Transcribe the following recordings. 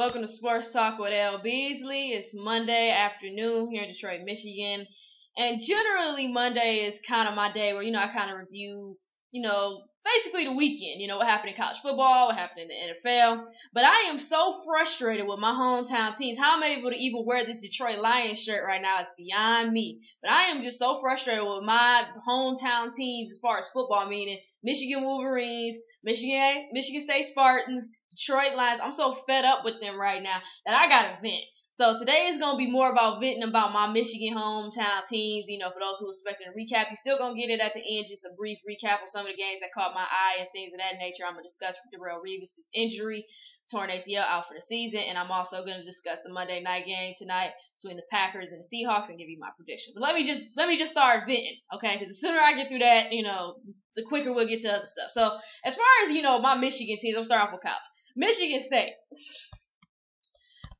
Welcome to Sports Talk with L-Beasley. It's Monday afternoon here in Detroit, Michigan. And generally Monday is kind of my day where, I kind of review, basically the weekend. What happened in college football, what happened in the NFL. But I am so frustrated with my hometown teams. How I'm able to even wear this Detroit Lions shirt right now is beyond me. But I am just so frustrated with my hometown teams as far as football, meaning Michigan Wolverines, Michigan State Spartans, Detroit Lions. I'm so fed up with them right now that I gotta vent. So today is gonna be more about venting about my Michigan hometown teams. For those who expected a recap, you're still gonna get it at the end, just a brief recap of some of the games that caught my eye and things of that nature. I'm gonna discuss Darrelle Revis' injury, torn ACL, out for the season, and I'm also gonna discuss the Monday night game tonight between the Packers and the Seahawks and give you my predictions. But let me just start venting, okay? Because the sooner I get through that, the quicker we'll get to other stuff. So as far as my Michigan teams, I'll start off with college. Michigan State.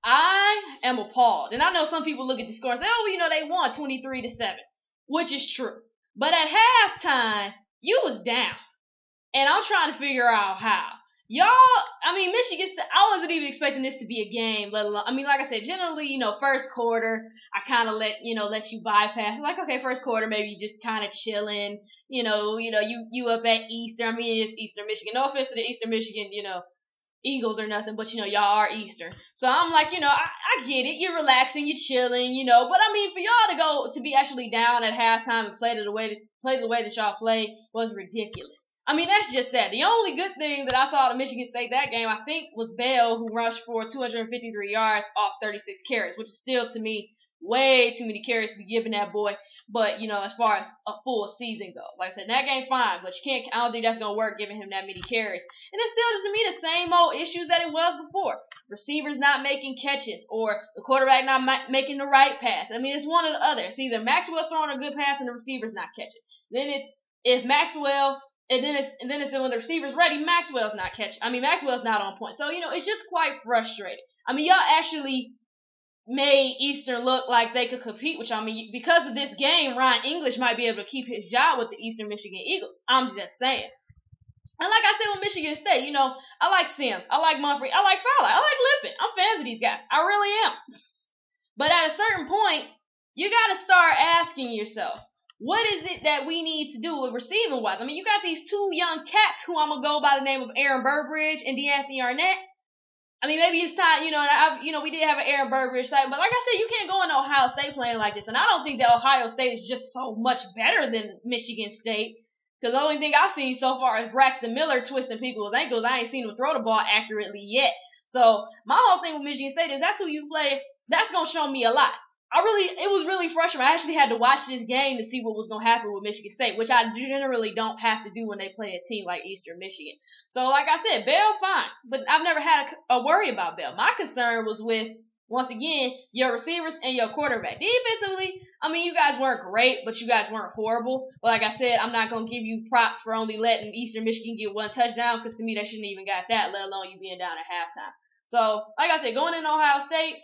I am appalled. And I know some people look at the score and say, they won 23-7, which is true. But at halftime, you was down. And I'm trying to figure out how. Michigan State, I wasn't even expecting this to be a game, let alone, like I said, generally, first quarter, I kind of let you bypass. Like, okay, first quarter, maybe you just kind of chilling, you up at Eastern. It's Eastern Michigan. No offense to the Eastern Michigan, Eagles or nothing, but y'all are Eastern. So I'm like, I get it. You're relaxing, you're chilling, but for y'all to be actually down at halftime and play the way that y'all played was ridiculous. That's just sad. The only good thing that I saw at Michigan State that game, I think, was Bell, who rushed for 253 yards off 36 carries, which is still, to me, way too many carries to be giving that boy. But, as far as a full season goes, like I said, in that game, fine, but I don't think that's going to work giving him that many carries. And it's still, to me, the same old issues that it was before. Receivers not making catches or the quarterback not making the right pass. It's one or the other. It's either Maxwell's throwing a good pass and the receiver's not catching. Then if Maxwell... And then it's when the receiver's ready, Maxwell's not catching. Maxwell's not on point. So, it's just quite frustrating. Y'all actually made Eastern look like they could compete with y'all. Because of this game, Ryan English might be able to keep his job with the Eastern Michigan Eagles. I'm just saying. And like I said with Michigan State, I like Sims. I like Mumphrey. I like Fowler. I like Lippin. I'm fans of these guys. I really am. But at a certain point, you got to start asking yourself, what is it that we need to do with receiving wise? You got these two young cats who I'm going to go by the name of Aaron Burbridge and DeAnthony Arnett. Maybe it's time, we did have an Aaron Burbridge site, but like I said, you can't go into Ohio State playing like this. And I don't think that Ohio State is just so much better than Michigan State. Because the only thing I've seen so far is Braxton Miller twisting people's ankles. I ain't seen him throw the ball accurately yet. So my whole thing with Michigan State is that's who you play. That's going to show me a lot. It was really frustrating. I actually had to watch this game to see what was going to happen with Michigan State, which I generally don't have to do when they play a team like Eastern Michigan. So, like I said, Bell, fine. But I've never had a worry about Bell. My concern was with, once again, your receivers and your quarterback. Defensively, you guys weren't great, but you guys weren't horrible. But like I said, I'm not going to give you props for only letting Eastern Michigan get one touchdown, because to me, they shouldn't even got that, let alone you being down at halftime. So, like I said, going in Ohio State,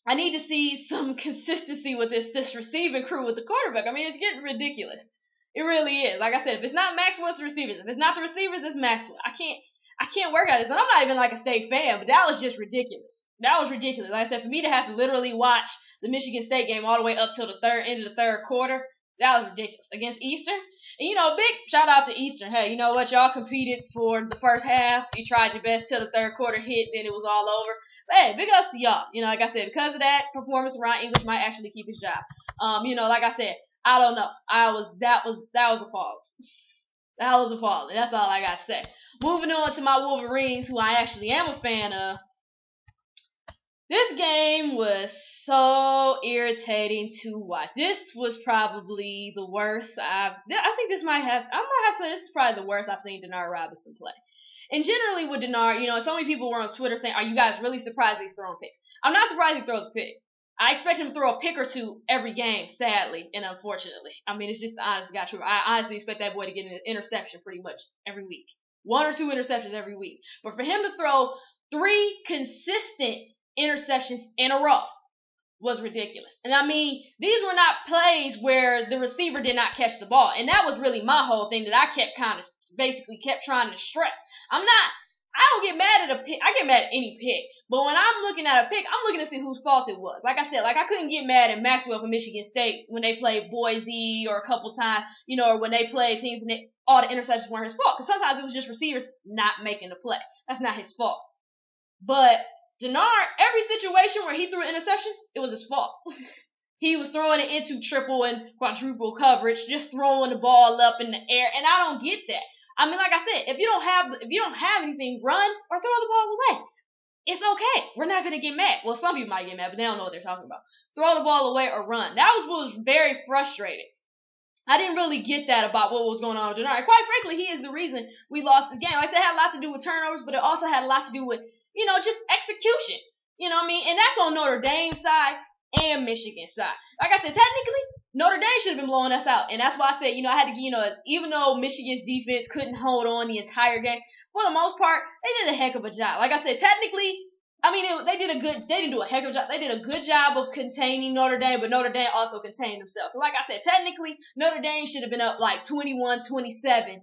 I need to see some consistency with this receiving crew with the quarterback. It's getting ridiculous. It really is. Like I said, if it's not Maxwell, it's the receivers. If it's not the receivers, it's Maxwell. I can't work at this. And I'm not even like a State fan, but that was just ridiculous. That was ridiculous. Like I said, for me to have to literally watch the Michigan State game all the way up till the end of the third quarter, that was ridiculous. Against Eastern. And, big shout out to Eastern. Hey, you know what? Y'all competed for the first half. You tried your best till the third quarter hit, then it was all over. But, hey, big ups to y'all. Like I said, because of that performance, Ryan English might actually keep his job. Like I said, I don't know. That was appalling. That was appalling. That's all I got to say. Moving on to my Wolverines, who I actually am a fan of. This game was so irritating to watch. This was probably the worst I might have to say this is probably the worst I've seen Darrelle Revis play. And generally with Darrelle, so many people were on Twitter saying, are you guys really surprised he's throwing picks? I'm not surprised he throws a pick. I expect him to throw a pick or two every game, sadly and unfortunately. It's just the honest to God truth. I honestly expect that boy to get an interception pretty much every week. 1 or 2 interceptions every week. But for him to throw 3 consistent interceptions in a row was ridiculous. And these were not plays where the receiver did not catch the ball. And that was really my whole thing that I kept trying to stress. I'm not I don't get mad at a pick. I get mad at any pick. But when I'm looking at a pick, I'm looking to see whose fault it was. Like I said, like I couldn't get mad at Maxwell from Michigan State when they played Boise or a couple times, or when they played teams and all the interceptions weren't his fault. Because sometimes it was just receivers not making the play. That's not his fault. But Denard, every situation where he threw an interception, it was his fault. He was throwing it into triple and quadruple coverage, just throwing the ball up in the air, and I don't get that. I mean, like I said, if you don't have anything, run or throw the ball away. It's okay. We're not gonna get mad. Well, some people might get mad, but they don't know what they're talking about. Throw the ball away or run. That was what was very frustrating. I didn't really get that about what was going on with Denard. Quite frankly, he is the reason we lost this game. Like I said, it had a lot to do with turnovers, but it also had a lot to do with, just execution. You know what I mean? And that's on Notre Dame's side and Michigan side. Like I said, technically, Notre Dame should have been blowing us out. And that's why I said, I had to, even though Michigan's defense couldn't hold on the entire game, for the most part, they did a heck of a job. Like I said, technically, they didn't do a heck of a job. They did a good job of containing Notre Dame, but Notre Dame also contained themselves. Like I said, technically, Notre Dame should have been up like 21-27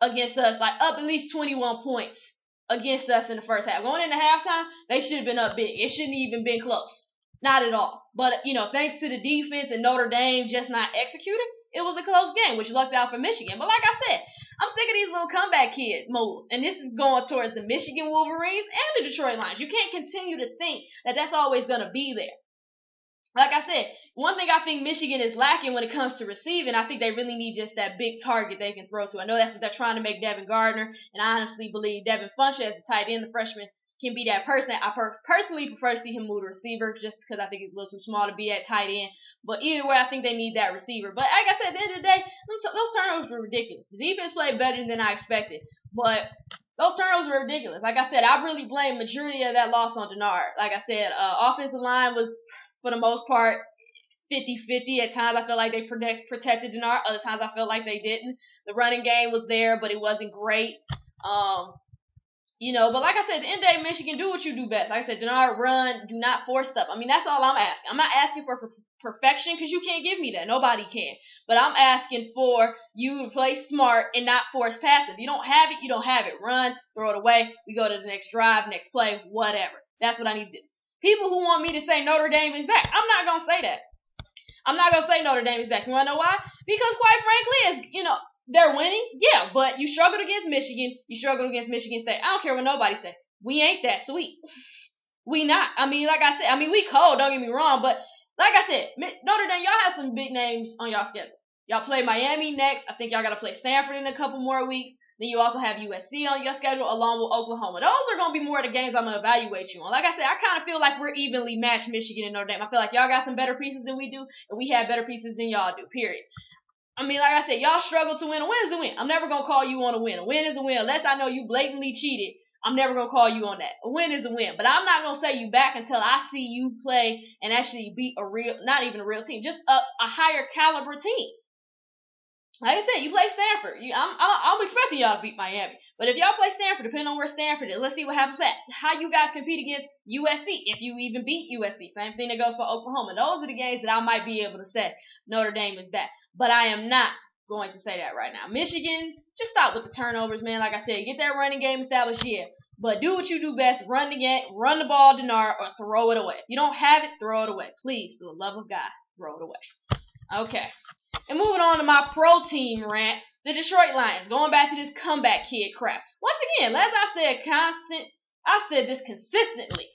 against us, like up at least 21 points against us in the first half. Going into halftime, they should have been up big. It shouldn't even been close. Not at all. But, thanks to the defense and Notre Dame just not executing, it was a close game, which lucked out for Michigan. But like I said, I'm sick of these little comeback kid moves. And this is going towards the Michigan Wolverines and the Detroit Lions. You can't continue to think that that's always going to be there. Like I said, one thing I think Michigan is lacking when it comes to receiving, I think they really need just that big target they can throw to. I know that's what they're trying to make Devin Gardner, and I honestly believe Devin Funchess as the tight end, the freshman, can be that person. I personally prefer to see him move to receiver just because I think he's a little too small to be at tight end. But either way, I think they need that receiver. But like I said, at the end of the day, those turnovers were ridiculous. The defense played better than I expected, but those turnovers were ridiculous. Like I said, I really blame majority of that loss on Denard. Like I said, offensive line was, for the most part, 50-50. At times I felt like they protected Denard. Other times I felt like they didn't. The running game was there, but it wasn't great. But like I said, at the end of the day, Michigan, do what you do best. Like I said, Denard, run, do not force stuff. That's all I'm asking. I'm not asking for perfection because you can't give me that. Nobody can. But I'm asking for you to play smart and not force pass. If you don't have it, you don't have it. Run, throw it away. We go to the next drive, next play, whatever. That's what I need to do. People who want me to say Notre Dame is back, I'm not going to say that. I'm not going to say Notre Dame is back. You want to know why? Because quite frankly, they're winning, yeah, but you struggled against Michigan. You struggled against Michigan State. I don't care what nobody say. We ain't that sweet. We not. Like I said, we cold, don't get me wrong, but like I said, Notre Dame, y'all have some big names on y'all schedule. Y'all play Miami next. I think y'all got to play Stanford in a couple more weeks. Then you also have USC on your schedule along with Oklahoma. Those are going to be more of the games I'm going to evaluate you on. Like I said, I kind of feel like we're evenly matched, Michigan and Notre Dame. I feel like y'all got some better pieces than we do, and we have better pieces than y'all do, period. Like I said, y'all struggle to win. A win is a win. I'm never going to call you on a win. A win is a win. Unless I know you blatantly cheated, I'm never going to call you on that. A win is a win. But I'm not going to say you back until I see you play and actually beat not even a real team, just a higher caliber team. Like I said, you play Stanford. I'm expecting y'all to beat Miami. But if y'all play Stanford, depending on where Stanford is, let's see what happens at. How you guys compete against USC, if you even beat USC. Same thing that goes for Oklahoma. Those are the games that I might be able to say Notre Dame is back. But I am not going to say that right now. Michigan, just stop with the turnovers, man. Like I said, get that running game established here. But do what you do best. Run the ball, Denard, or throw it away. If you don't have it, throw it away. Please, for the love of God, throw it away. Okay. And moving on to my pro team rant, the Detroit Lions. Going back to this comeback kid crap. Once again, as I've said this consistently.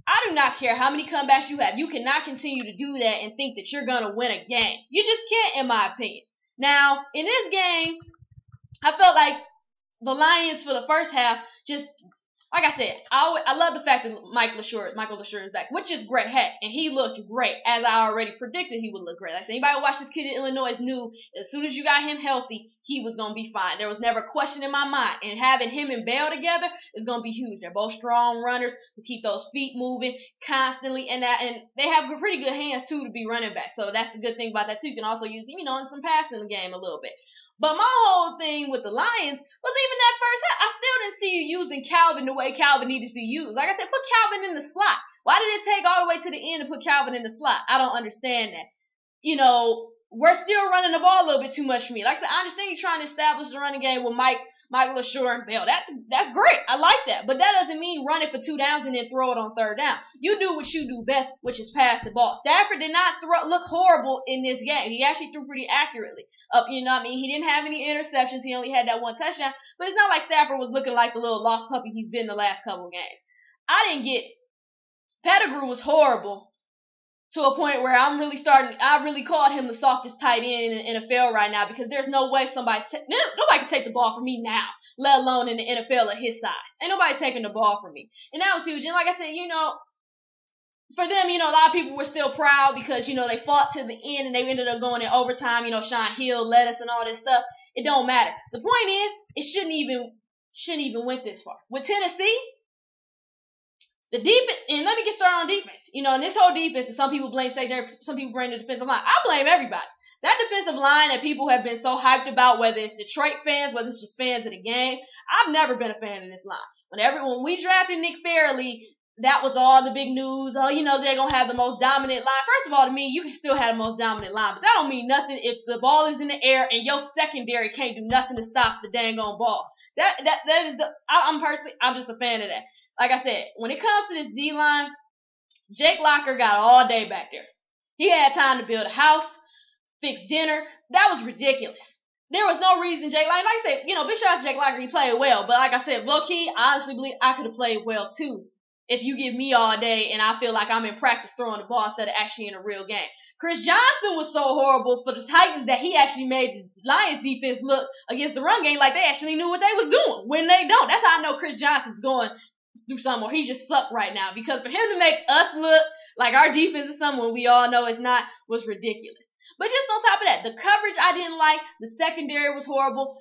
I do not care how many comebacks you have. You cannot continue to do that and think that you're going to win a game. You just can't, in my opinion. Now, in this game, I felt like the Lions for the first half just, like I said, I love the fact that Michael LaSure is back, which is great. Heck, and he looked great, as I already predicted he would look great. Like I said, anybody who watched this kid in Illinois knew as soon as you got him healthy, he was going to be fine. There was never a question in my mind. And having him and Bell together is going to be huge. They're both strong runners who keep those feet moving constantly, and they have pretty good hands, too, to be running back. So that's the good thing about that, too. You can also use him, in some passing game a little bit. But my whole thing with the Lions was even that first half. I still didn't see you using Calvin the way Calvin needed to be used. Like I said, put Calvin in the slot. Why did it take all the way to the end to put Calvin in the slot? I don't understand that. We're still running the ball a little bit too much for me. Like I said, I understand you're trying to establish the running game with Michael LaSure and Bell. That's great. I like that. But that doesn't mean run it for 2 downs and then throw it on 3rd down. You do what you do best, which is pass the ball. Stafford did not look horrible in this game. He actually threw pretty accurately. You know what I mean? He didn't have any interceptions. He only had that 1 touchdown. But it's not like Stafford was looking like the little lost puppy he's been the last couple of games. I didn't get it. Pettigrew was horrible. To a point where I really called him the softest tight end in the NFL right now, because there's no way nobody can take the ball from me now, let alone in the NFL at his size. Ain't nobody taking the ball from me. And that was huge. And like I said, for them, a lot of people were still proud because, they fought to the end and they ended up going in overtime. Sean Hill led us and all this stuff. It don't matter. The point is, it shouldn't even went this far. With Tennessee, the defense, and let me get started on defense. And this whole defense, and some people blame secondary, some people blame the defensive line. I blame everybody. That defensive line that people have been so hyped about, whether it's Detroit fans, whether it's just fans of the game, I've never been a fan of this line. When we drafted Nick Fairley, that was all the big news. Oh, they're going to have the most dominant line. First of all, to me, you can still have the most dominant line, but that don't mean nothing if the ball is in the air and your secondary can't do nothing to stop the dang on ball. I'm just a fan of that. Like I said, when it comes to this D-line, Jake Locker got all day back there. He had time to build a house, fix dinner. That was ridiculous. There was no reason Jake Locker, like I said, big shout out to Jake Locker, he played well. But like I said, low-key, I honestly believe I could have played well too if you give me all day and I feel like I'm in practice throwing the ball instead of actually in a real game. Chris Johnson was so horrible for the Titans that he actually made the Lions defense look against the run game like they actually knew what they was doing when they don't. That's how I know Chris Johnson's going through something where he just sucked right now, because for him to make us look like our defense is someone we all know it's not was ridiculous. But just on top of that, the coverage I didn't like, the secondary was horrible.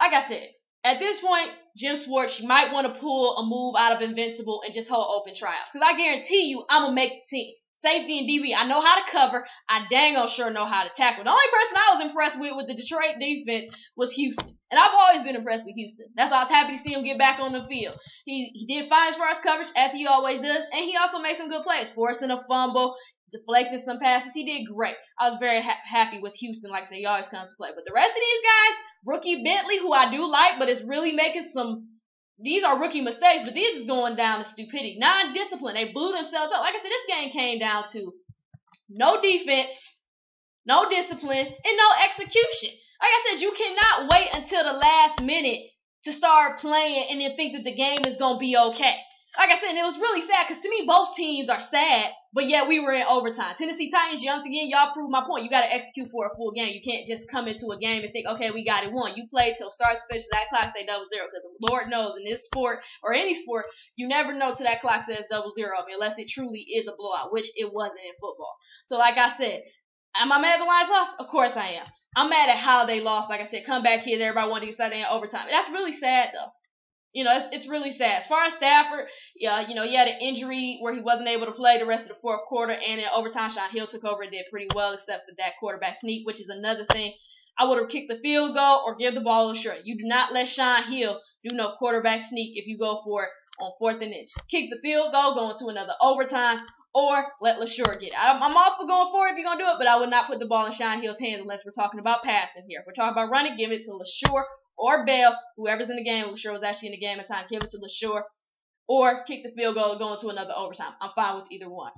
Like I said, at this point, Jim Schwartz, you might want to pull a move out of Invincible and just hold open tryouts, because I guarantee you I'm going to make the team. Safety and DB, I know how to cover. I dang on sure know how to tackle. The only person I was impressed with the Detroit defense was Houston. And I've always been impressed with Houston. That's why I was happy to see him get back on the field. He did fine as far as coverage, as he always does. And he also made some good plays, forcing a fumble, deflecting some passes. He did great. I was very happy with Houston. Like I said, he always comes to play. But the rest of these guys, rookie Bentley, who I do like, but is really making these are rookie mistakes, but these is going down to stupidity. Non-discipline. They blew themselves up. Like I said, this game came down to no defense, no discipline, and no execution. Like I said, you cannot wait until the last minute to start playing and then think that the game is going to be okay. Like I said, and it was really sad because to me, both teams are sad, but yet we were in overtime. Tennessee Titans, once again, y'all proved my point. You got to execute for a full game. You can't just come into a game and think, okay, we got it won. You play till start to finish, that clock say 0-0, because Lord knows in this sport or any sport, you never know till that clock says 0-0, unless it truly is a blowout, which it wasn't in football. So like I said, am I mad the Lions lost? Of course I am. I'm mad at how they lost. Like I said, come back here, everybody wanted to decide in overtime. That's really sad though. It's really sad. As far as Stafford, he had an injury where he wasn't able to play the rest of the fourth quarter, and in overtime, Sean Hill took over and did pretty well, except for that quarterback sneak, which is another thing. I would have kicked the field goal or give the ball a short. You do not let Sean Hill do no quarterback sneak if you go for it on 4th and inch. Kick the field goal, go into another overtime, or let LaSure get it. I'm all for going for it if you're going to do it, but I would not put the ball in Sean Hill's hands unless we're talking about passing here. If we're talking about running, give it to LaSure or Bell, whoever's in the game. LaSure was actually in the game at the time. Give it to LaSure, or kick the field goal and go into another overtime. I'm fine with either one.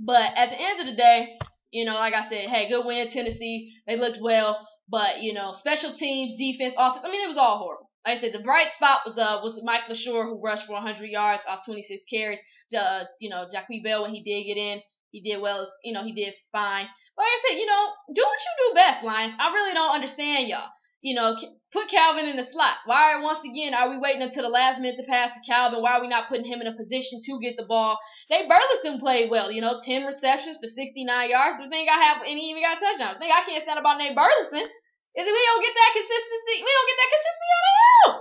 But at the end of the day, like I said, hey, good win, Tennessee. They looked well, but, special teams, defense, offense, it was all horrible. Like I said, the bright spot was Mike LaSure, who rushed for 100 yards off 26 carries. Jaquez Bell, when he did get in, he did well. He did fine. But like I said, do what you do best, Lions. I really don't understand y'all. Put Calvin in the slot. Once again, are we waiting until the last minute to pass to Calvin? Why are we not putting him in a position to get the ball? Nate Burleson played well. 10 receptions for 69 yards. The thing and he even got a touchdown. The thing I can't stand about Nate Burleson is that we don't get that consistency. We don't get that consistency on the hill.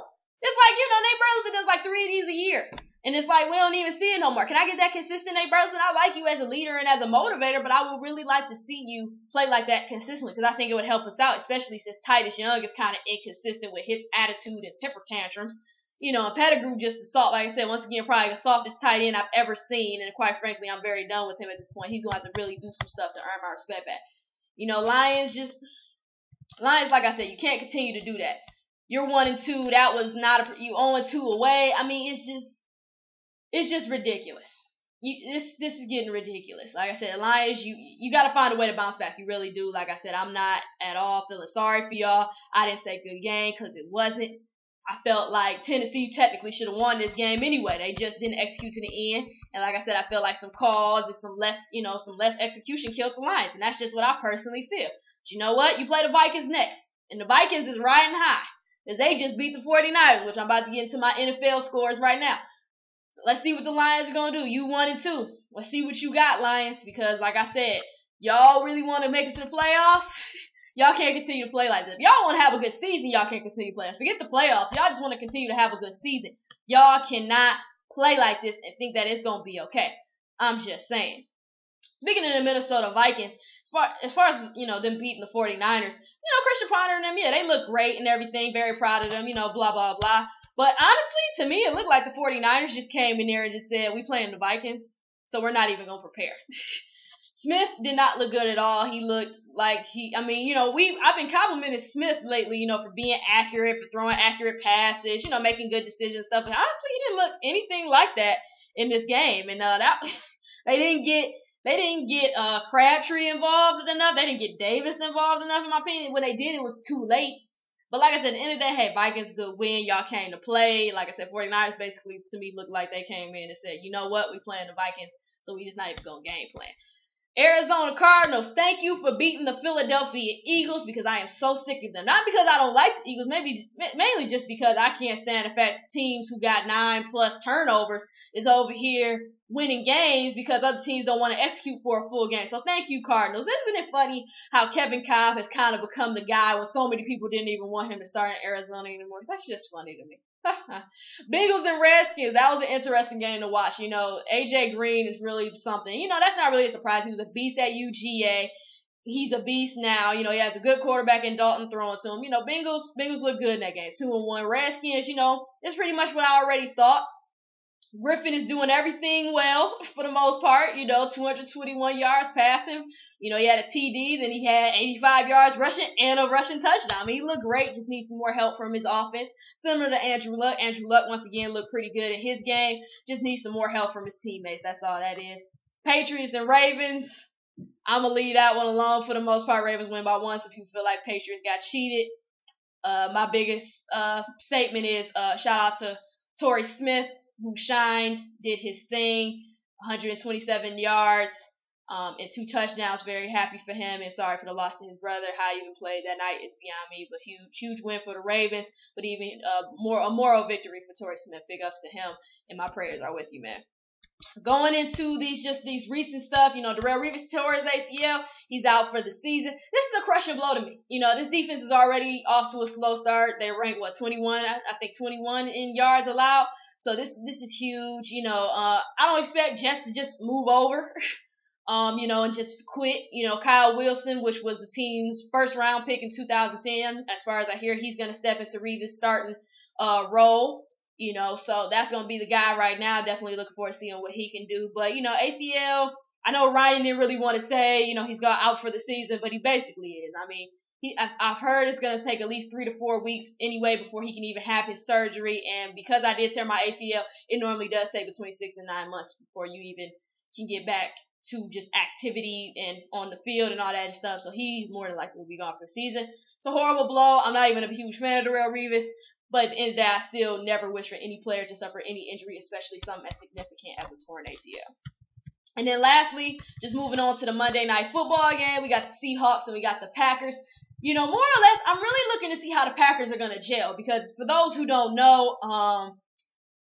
It's like, Nate Burleson does like 3 of these a year. And it's like, we don't even see it no more. Can I get that consistent, Nate Burleson? I like you as a leader and as a motivator, but I would really like to see you play like that consistently, because I think it would help us out, especially since Titus Young is kind of inconsistent with his attitude and temper tantrums. And Pettigrew just like I said, once again, probably the softest tight end I've ever seen, and quite frankly, I'm very done with him at this point. He's going to have to really do some stuff to earn my respect back. Lions, like I said, you can't continue to do that. You're 1-2. That was not you 0-2 away. I mean, it's just ridiculous. This is getting ridiculous. Like I said, Lions, you got to find a way to bounce back. You really do. Like I said, I'm not at all feeling sorry for y'all. I didn't say good game because it wasn't. I felt like Tennessee technically should have won this game anyway. They just didn't execute to the end. And like I said, I feel like some calls and some less execution killed the Lions. And that's just what I personally feel. But you know what? You play the Vikings next. And the Vikings is riding high. Because they just beat the 49ers, which I'm about to get into my NFL scores right now. Let's see what the Lions are going to do. You 1-2. Let's see what you got, Lions. Because like I said, y'all really want to make it to the playoffs? Y'all can't continue to play like this. If y'all want to have a good season, y'all can't continue to play. Forget the playoffs. Y'all just want to continue to have a good season. Y'all cannot play like this and think that it's going to be okay. I'm just saying. Speaking of the Minnesota Vikings, as far as, them beating the 49ers, Christian Ponder and them, yeah, they look great and everything. Very proud of them, blah, blah, blah. But honestly, to me, it looked like the 49ers just came in there and just said, we playing the Vikings, so we're not even going to prepare. Smith did not look good at all. He looked like I've been complimenting Smith lately, for being accurate, for throwing accurate passes, making good decisions and stuff. And honestly, he didn't look anything like that in this game. And they didn't get Crabtree involved enough. They didn't get Davis involved enough, in my opinion. When they did, it was too late. But like I said, at the end of the day, hey, Vikings good win. Y'all came to play. Like I said, 49ers basically, to me, looked like they came in and said, you know what, we playing the Vikings, so we just not even going to game plan. Arizona Cardinals, thank you for beating the Philadelphia Eagles, because I am so sick of them. Not because I don't like the Eagles, mainly just because I can't stand the fact teams who got 9+ turnovers is over here winning games because other teams don't want to execute for a full game. So thank you, Cardinals. Isn't it funny how Kevin Cobb has kind of become the guy when so many people didn't even want him to start in Arizona anymore? That's just funny to me. Bengals and Redskins, that was an interesting game to watch. AJ Green is really something. That's not really a surprise. He was a beast at UGA. He's a beast now. He has a good quarterback in Dalton throwing to him. Bengals look good in that game. 2-1. Redskins, it's pretty much what I already thought. Griffin is doing everything well for the most part. 221 yards passing. He had a TD, then he had 85 yards rushing and a rushing touchdown. I mean, he looked great. Just needs some more help from his offense. Similar to Andrew Luck. Andrew Luck, once again, looked pretty good in his game. Just needs some more help from his teammates. That's all that is. Patriots and Ravens. I'm going to leave that one alone for the most part. Ravens win by 1, so people feel like Patriots got cheated. My biggest statement is shout out to Torrey Smith, who shined, did his thing, 127 yards, and 2 touchdowns. Very happy for him, and sorry for the loss to his brother. How he even played that night is beyond me, but huge win for the Ravens, but even a moral victory for Torrey Smith. Big ups to him, and my prayers are with you, man. Going into these recent stuff, Darrelle Revis tore his ACL. He's out for the season. This is a crushing blow to me. This defense is already off to a slow start. They rank 21? I think 21 in yards allowed. So this is huge. I don't expect Jets to just move over, and just quit. Kyle Wilson, which was the team's first round pick in 2010, as far as I hear, he's going to step into Revis' starting role. So that's going to be the guy right now. Definitely looking forward to seeing what he can do. But, ACL, I know Ryan didn't really want to say, he's got out for the season, but he basically is. I mean, I've heard it's going to take at least 3 to 4 weeks anyway before he can even have his surgery. And because I did tear my ACL, it normally does take between 6 and 9 months before you even can get back to just activity and on the field and all that stuff. So he more than likely will be gone for the season. It's a horrible blow. I'm not even a huge fan of Darrelle Revis. But at the end of the day, I still never wish for any player to suffer any injury, especially something as significant as a torn ACL. And then lastly, just moving on to the Monday Night Football game, we got the Seahawks and we got the Packers. More or less, I'm really looking to see how the Packers are going to gel, because for those who don't know,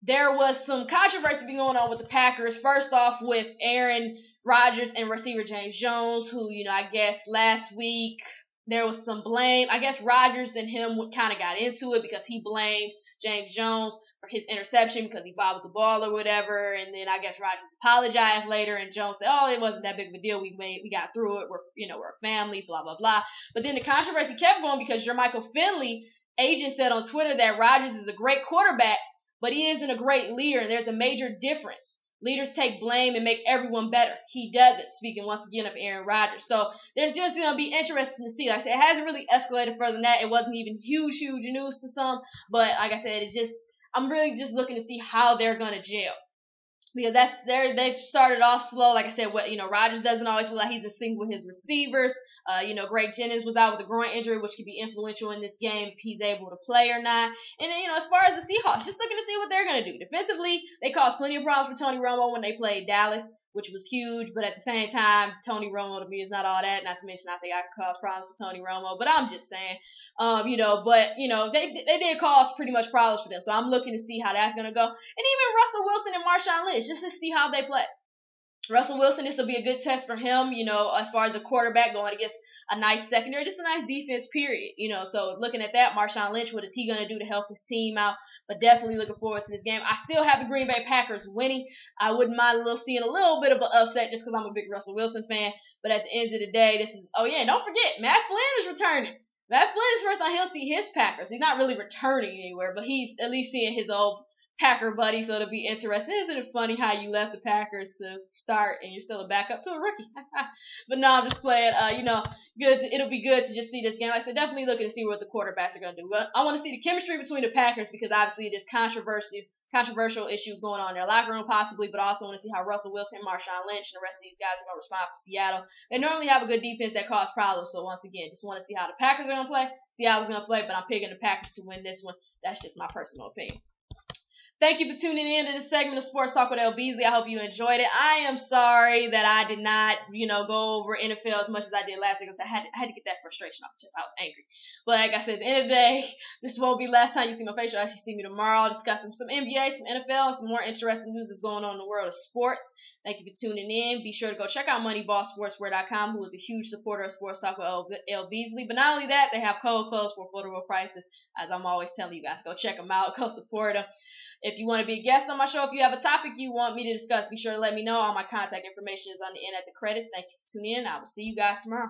there was some controversy going on with the Packers. First off, with Aaron Rodgers and receiver James Jones, who, I guess last week there was some blame. I guess Rodgers and him kind of got into it because he blamed James Jones for his interception because he bobbled the ball or whatever. And then I guess Rodgers apologized later, and Jones said, "Oh, it wasn't that big of a deal. We got through it. We're a family, blah blah blah." But then the controversy kept going because Jermichael Finley, agent, said on Twitter that Rodgers is a great quarterback, but he isn't a great leader, and there's a major difference. Leaders take blame and make everyone better. He doesn't. Speaking once again of Aaron Rodgers. So there's just going to be interesting to see. Like I said, it hasn't really escalated further than that. It wasn't even huge news to some. But like I said, I'm really just looking to see how they're going to gel. Because they've started off slow. Like I said, Rodgers doesn't always look like he's in sync with his receivers. Greg Jennings was out with a groin injury, which could be influential in this game if he's able to play or not. And then, as far as the Seahawks, just looking to see what they're going to do. Defensively, they caused plenty of problems for Tony Romo when they played Dallas, which was huge, but at the same time, Tony Romo to me is not all that. Not to mention, I think I could cause problems for Tony Romo, but I'm just saying, they did cause pretty much problems for them. So I'm looking to see how that's gonna go, and even Russell Wilson and Marshawn Lynch, just to see how they play. Russell Wilson, this will be a good test for him, as far as a quarterback going against a nice secondary, just a nice defense, period. So looking at that, Marshawn Lynch, what is he going to do to help his team out? But definitely looking forward to this game. I still have the Green Bay Packers winning. I wouldn't mind seeing a little bit of an upset just because I'm a big Russell Wilson fan. But at the end of the day, don't forget, Matt Flynn is returning. Matt Flynn is first time he'll see his Packers. He's not really returning anywhere, but he's at least seeing his old Packer buddy, so it'll be interesting. Isn't it funny how you left the Packers to start and you're still a backup to a rookie? But no, I'm just playing. It'll be good to just see this game. Like I said, definitely looking to see what the quarterbacks are going to do. But I want to see the chemistry between the Packers because obviously there's controversial issues going on in their locker room possibly, but I also want to see how Russell Wilson, Marshawn Lynch, and the rest of these guys are going to respond for Seattle. They normally have a good defense that causes problems, so once again, just want to see how the Packers are going to play. Seattle's going to play, but I'm picking the Packers to win this one. That's just my personal opinion. Thank you for tuning in to this segment of Sports Talk with L-Beasley. I hope you enjoyed it. I am sorry that I did not, go over NFL as much as I did last week because I had to get that frustration off my chest. I was angry. But like I said, at the end of the day, this won't be the last time you see my face. You'll actually see me tomorrow discussing some NBA, some NFL, and some more interesting news that's going on in the world of sports. Thank you for tuning in. Be sure to go check out MoneyballSportswear.com, who is a huge supporter of Sports Talk with L-Beasley. But not only that, they have cold clothes for affordable prices. As I'm always telling you guys, go check them out. Go support them. If you want to be a guest on my show, if you have a topic you want me to discuss, be sure to let me know. All my contact information is on the end at the credits. Thank you for tuning in. I will see you guys tomorrow.